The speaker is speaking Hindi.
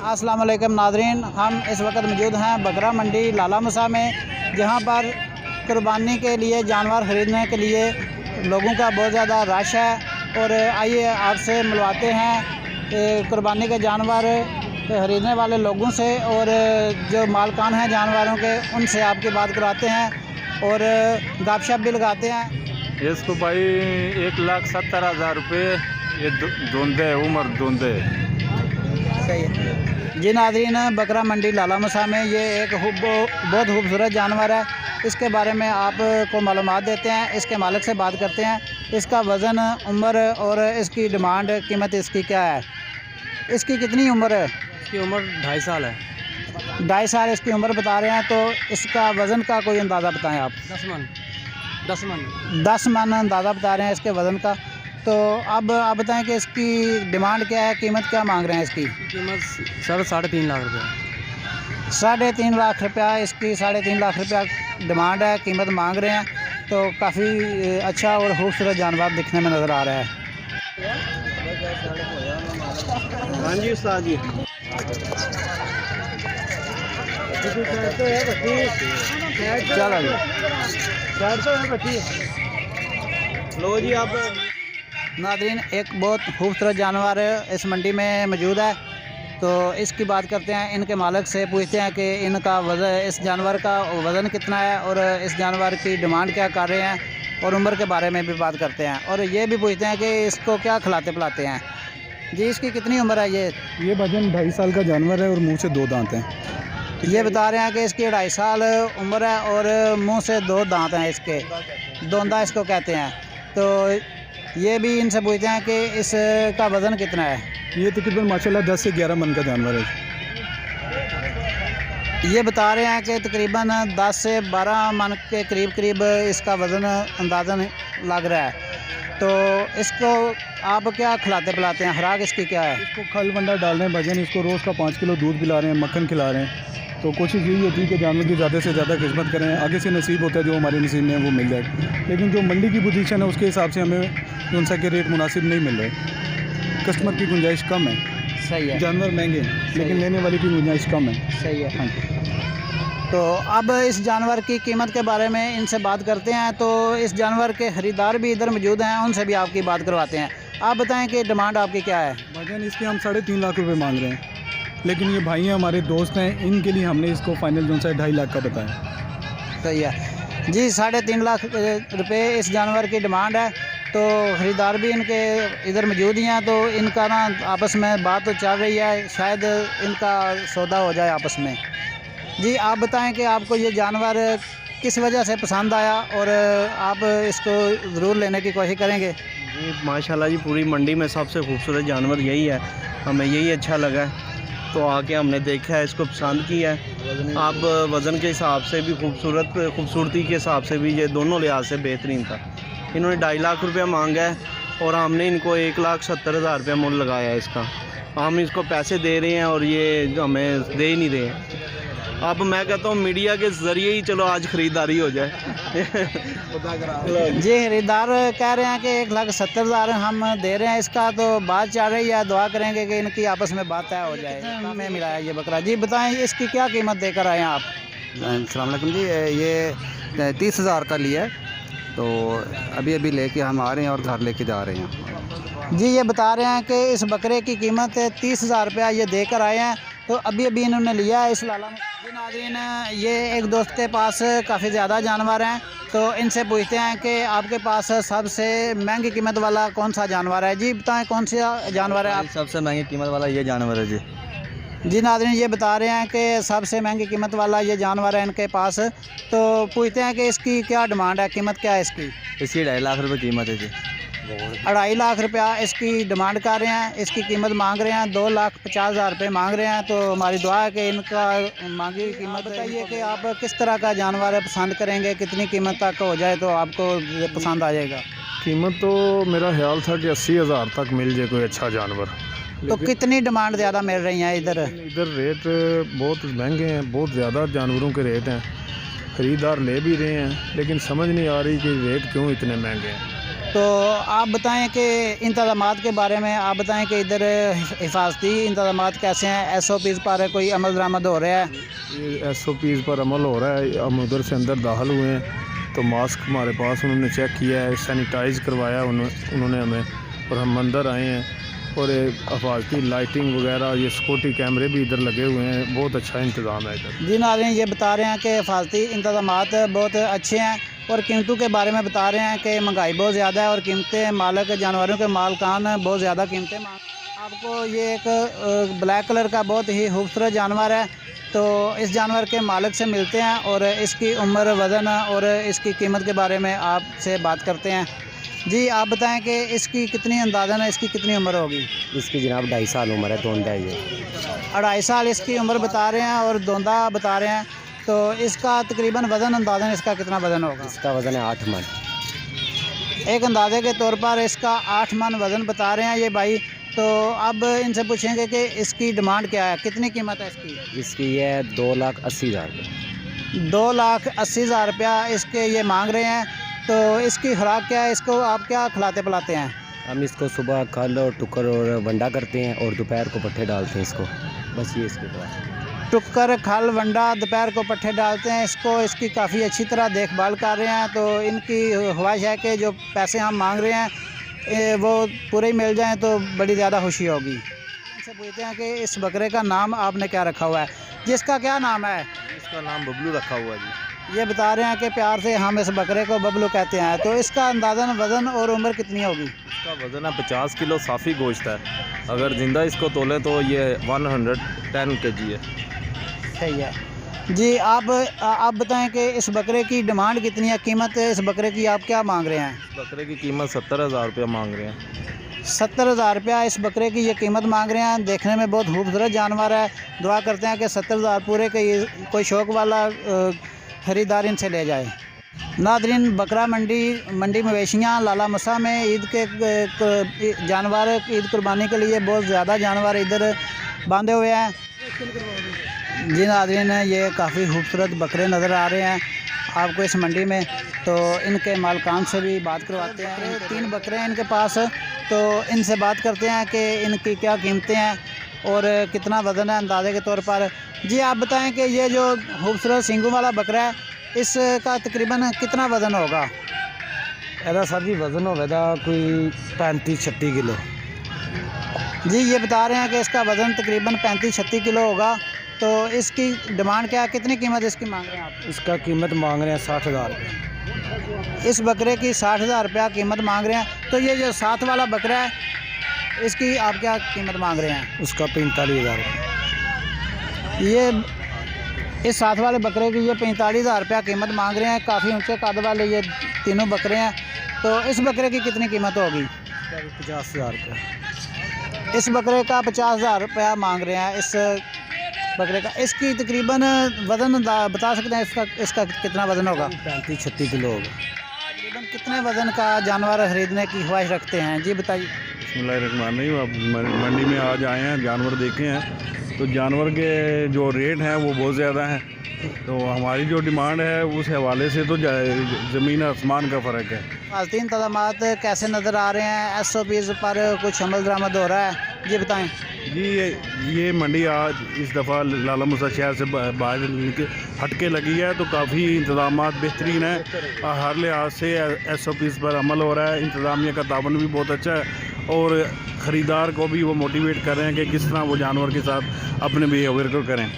अस्सलाम वालेकुम नाज़रीन, हम इस वक्त मौजूद हैं बकरा मंडी लाला मुसा में, जहां पर कुर्बानी के लिए जानवर ख़रीदने के लिए लोगों का बहुत ज़्यादा रश है। और आइए आपसे मिलवाते हैं कुर्बानी के जानवर ख़रीदने वाले लोगों से और जो मालकान हैं जानवरों के, उनसे आपकी बात करवाते हैं और गपशप भी लगाते हैं। इसको भाई 1,70,000 रुपये ये दोंदे उम्र दोंदे। सही है जी नाज़रीन, बकरा मंडी लाला मुसा में ये एक बहुत खूबसूरत जानवर है। इसके बारे में आपको मालूमात देते हैं, इसके मालिक से बात करते हैं। इसका वज़न, उम्र और इसकी डिमांड कीमत इसकी क्या है। इसकी कितनी उम्र है? इसकी उम्र 2.5 साल है। 2.5 साल इसकी उम्र बता रहे हैं। तो इसका वज़न का कोई अंदाज़ा बताएं आप। 10 मन अंदाज़ा बता रहे हैं इसके वज़न का। तो अब आप बताएं कि इसकी डिमांड क्या है, कीमत क्या मांग रहे हैं इसकी? कीमत सर 3.5 लाख रुपये। 3.5 लाख रुपया इसकी 3.5 लाख रुपया डिमांड है, कीमत मांग रहे हैं। तो काफ़ी अच्छा और खूबसूरत जानवर दिखने में नज़र आ रहा है। हाँ जी उस्ताद जी। चलो लो जी आप नाज़रीन, एक बहुत खूबसूरत जानवर इस मंडी में मौजूद है। तो इसकी बात करते हैं, इनके मालिक से पूछते हैं कि इनका वज़न, इस जानवर का वज़न कितना है और इस जानवर की डिमांड क्या कर रहे हैं और उम्र के बारे में भी बात करते हैं। और ये भी पूछते हैं कि इसको क्या खिलाते पिलाते हैं। जी, इसकी कितनी उम्र है? ये भजन 2.5 साल का जानवर है और मुंह से 2 दांत हैं। ये बता रहे हैं कि इसकी 2.5 साल उम्र है और मुंह से 2 दांत हैं इसके, दोंदा इसको कहते हैं। तो ये भी इनसे पूछते हैं कि इसका वज़न कितना है। ये तकरीबन माशाल्लाह 10 से 11 मन का जानवर है। ये बता रहे हैं कि तकरीबन 10 से 12 मन के करीब इसका वज़न अंदाज़न लग रहा है। तो इसको आप क्या खिलाते पिलाते हैं, खुराक इसकी क्या है? इसको खल वंडा डाल रहे हैं भजन, इसको रोज़ का 5 किलो दूध पिला रहे हैं, मक्खन खिला रहे हैं। तो कोशिश यही होती है कि जानवर की ज़्यादा से ज़्यादा खिदमत करें। आगे से नसीब होता है जो हमारे नसीब में है वो मिल जाए। लेकिन जो मंडी की पोजीशन है उसके हिसाब से हमें उनसा के रेट मुनासिब नहीं मिल रहे। कस्टमर की गुंजाइश कम है। सही है। जानवर महंगे हैं लेकिन लेने वाले की गुंजाइश कम है। सही है। हाँ जी। तो अब इस जानवर की कीमत के बारे में इनसे बात करते हैं। तो इस जानवर के ख़रीदार भी इधर मौजूद हैं, उनसे भी आपकी बात करवाते हैं। आप बताएं कि डिमांड आपकी क्या है? भजन इसके हम 3.5 लाख रुपए मांग रहे हैं, लेकिन ये भाई हैं, हमारे दोस्त हैं, इनके लिए हमने इसको फाइनल जो सा 2.5 लाख का बताया। सही है जी, 3.5 लाख रुपए इस जानवर की डिमांड है। तो ख़रीदार भी इनके इधर मौजूद ही हैं। तो इनका ना आपस में बात तो चल रही है, शायद इनका सौदा हो जाए आपस में। जी, आप बताएं कि आपको ये जानवर किस वजह से पसंद आया और आप इसको ज़रूर लेने की कोशिश करेंगे? जी माशाल्लाह जी, पूरी मंडी में सबसे खूबसूरत जानवर यही है, हमें यही अच्छा लगा है। तो आके हमने देखा है, इसको पसंद किया है। आप वज़न के हिसाब से भी खूबसूरती के हिसाब से भी ये दोनों लिहाज से बेहतरीन था। इन्होंने 2.5 लाख रुपया मांगा है और हमने इनको 1,70,000 रुपया मुल लगाया है इसका। हम इसको पैसे दे रहे हैं और ये हमें दे ही नहीं रहे हैं। अब मैं कहता हूँ मीडिया के ज़रिए ही चलो आज ख़रीदारी हो जाए। जी, खरीदार कह रहे हैं कि 1,70,000 हम दे रहे हैं इसका। तो बात चल रही है, दुआ करेंगे कि इनकी आपस में बात तय हो जाए। हमें मिला है ये बकरा। जी बताएं, इसकी क्या कीमत देकर आए हैं आप? अस्सलाम वालेकुम जी, ये 30,000 का लिया है। तो अभी लेके हम आ रहे हैं और घर लेके जा रहे हैं। जी, ये बता रहे हैं कि इस बकरे की कीमत 30,000 रुपया ये देकर आए हैं। तो अभी इन्होंने लिया है इस लाला में। जी नाज़रीन, ये एक दोस्त के पास काफ़ी ज़्यादा जानवर हैं। तो इनसे पूछते हैं कि आपके पास सबसे महंगी कीमत वाला कौन सा जानवर है। जी बताएं, कौन सा जानवर है आप? सबसे महंगी कीमत वाला ये जानवर है जी। जी नाज़रीन, ये बता रहे हैं कि सबसे महंगी कीमत वाला ये जानवर है इनके पास। तो पूछते हैं कि इसकी क्या डिमांड है, कीमत क्या है इसकी? इसकी 2.5 लाख रुपये कीमत है जी। 2.5 लाख रुपया इसकी डिमांड कर रहे हैं। इसकी कीमत मांग रहे हैं 2,50,000 रुपये मांग रहे हैं। तो हमारी दुआ है कि इनका मांगी कीमत। बताइए कि आप किस तरह का जानवर पसंद करेंगे, कितनी कीमत तक हो जाए तो आपको पसंद आ जाएगा? कीमत तो मेरा ख्याल था कि 80,000 तक मिल जाए कोई अच्छा जानवर। तो कितनी डिमांड ज़्यादा मिल रही है इधर? इधर रेट बहुत महंगे हैं, बहुत ज़्यादा जानवरों के रेट हैं। ख़रीदार ले भी रहे हैं लेकिन समझ नहीं आ रही कि रेट क्यों इतने महंगे हैं। तो आप बताएं कि इंतज़ामात के बारे में आप बताएं कि इधर हिफाजती इंतज़ामात कैसे हैं, SOPs पर कोई अमल दरामद हो रहा है? ये SOPs पर अमल हो रहा है। हम उधर से अंदर दाखिल हुए हैं तो मास्क हमारे पास उन्होंने चेक किया है, सैनिटाइज़ करवाया उन्होंने हमें, और हम अंदर आए हैं। और हिफाजती लाइटिंग वगैरह, ये सिक्योरिटी कैमरे भी इधर लगे हुए हैं, बहुत अच्छा इंतज़ाम है इधर। जी नाज़रीन, ये बता रहे हैं कि हिफाजती इंतज़ामात बहुत अच्छे हैं और कीमतों के बारे में बता रहे हैं कि महंगाई बहुत ज़्यादा है और कीमतें मालिक जानवरों के मालकान बहुत ज़्यादा कीमतें मांग। आपको ये एक ब्लैक कलर का बहुत ही खूबसूरत जानवर है, तो इस जानवर के मालिक से मिलते हैं और इसकी उम्र, वज़न और इसकी कीमत के बारे में आपसे बात करते हैं। जी आप बताएं कि इसकी कितनी अंदाज़न है, इसकी कितनी उम्र होगी? इसकी जनाब 2.5 साल उम्र है, दोंदा ही है। 2.5 साल इसकी उम्र बता रहे हैं और दोंदा बता रहे हैं, तो इसका तकरीबन वज़न अंदाज़न इसका कितना वज़न होगा? इसका वज़न है 8 मन। एक अंदाजे के तौर पर इसका 8 मन वज़न बता रहे हैं ये भाई। तो अब इनसे पूछेंगे कि इसकी डिमांड क्या है, कितनी कीमत है इसकी? इसकी ये 2,80,000 रुपये। 2,80,000 रुपया इसके ये मांग रहे हैं। तो इसकी खुराक क्या है, इसको आप क्या खिलाते पिलाते हैं? हम इसको सुबह खल और टुकर और वंडा करते हैं और दोपहर को पट्ठे डालते हैं इसको, बस ये इसके बाद। टुक्कर, खल, वंडा, दोपहर को पट्ठे डालते हैं इसको। इसकी काफ़ी अच्छी तरह देखभाल कर रहे हैं। तो इनकी ख्वाहिश है कि जो पैसे हम मांग रहे हैं वो पूरे ही मिल जाएं तो बड़ी ज़्यादा खुशी होगी। इनसे पूछते हैं कि इस बकरे का नाम आपने क्या रखा हुआ है? जिसका क्या नाम है? इसका नाम बबलू रखा हुआ है जी। ये बता रहे हैं कि प्यार से हम इस बकरे को बबलू कहते हैं। तो इसका अंदाज़न वज़न और उम्र कितनी होगी? इसका वज़न है 50 किलो, साफ़ी गोश्त है। अगर ज़िंदा इसको तोलें तो ये 110 kg है। सही है जी। आप बताएं कि इस बकरे की डिमांड कितनी है, कीमत इस बकरे की आप क्या मांग रहे हैं? बकरे की कीमत 70,000 रुपया मांग रहे हैं। 70,000 रुपया इस बकरे की ये कीमत मांग रहे हैं। देखने में बहुत खूबसूरत जानवर है। दुआ करते हैं कि 70,000 पूरे के ये कोई शौक़ वाला ख़रीदार इनसे ले जाए। नादरीन, बकरा मंडी मवेशियाँ लाला मुसा में ईद के जानवर, ईद कुर्बानी के लिए बहुत ज़्यादा जानवर इधर बांधे हुए हैं। जी नादरीन, ये काफ़ी खूबसूरत बकरे नज़र आ रहे हैं आपको इस मंडी में। तो इनके मालकान से भी बात करवाते हैं। 3 बकरे हैं इनके पास, तो इनसे बात करते हैं कि इनकी क्या कीमतें हैं और कितना वज़न है अंदाजे के तौर पर। जी आप बताएं कि ये जो खूबसूरत सींगों वाला बकरा है, इसका तकरीबन कितना वज़न होगा? ਇਹਦਾ सर जी वज़न होगा कोई 35-36 किलो। जी ये बता रहे हैं कि इसका वज़न तकरीबन 35-36 किलो होगा। तो इसकी डिमांड क्या है, कितनी कीमत इसकी मांग रहे हैं आप? इसका कीमत मांग रहे हैं 60,000 रुपये। इस बकरे की 60,000 रुपया कीमत मांग रहे हैं। तो ये जो साथ वाला बकरा है, इसकी आप क्या कीमत मांग रहे हैं? उसका 45,000 रुपये। ये इस साथ वाले बकरे की ये 45,000 रुपया कीमत मांग रहे हैं। काफ़ी ऊंचे कद वाले ये तीनों बकरे हैं। तो इस बकरे की कितनी कीमत होगी? 50,000 रुपये। इस बकरे का 50,000 रुपया मांग रहे हैं इस बकरे का। इसकी तकरीबन वज़न बता सकते हैं इसका कितना वज़न होगा? 35-36 किलो होगा। तकरीबन कितने वज़न का जानवर ख़रीदने की ख्वाहिश रखते हैं? जी बताइए। बिस्मिल्लाहिर्रहमानिर्रहीम। आप मंडी में आज आए हैं, जानवर देखे हैं, तो जानवर के जो रेट हैं वो बहुत ज़्यादा हैं। तो हमारी जो डिमांड है उस हवाले से तो ज़मीन आसमान का फ़र्क है। हालती इंतज़ामात कैसे नज़र आ रहे हैं? SOPs पर कुछ अमल दरामद हो रहा है? जी बताएं। जी ये मंडी आज इस दफ़ा लाला मुसा शहर से बाहर हटके लगी है, तो काफ़ी इंतज़ामात बेहतरीन है। हर लिहाज से SOPs पर अमल हो रहा है। इंतज़ामिया का ताबन भी बहुत अच्छा है और ख़रीदार को भी वो मोटिवेट कर रहे हैं कि किस तरह वो जानवर के साथ अपने बिहेवियर को करें।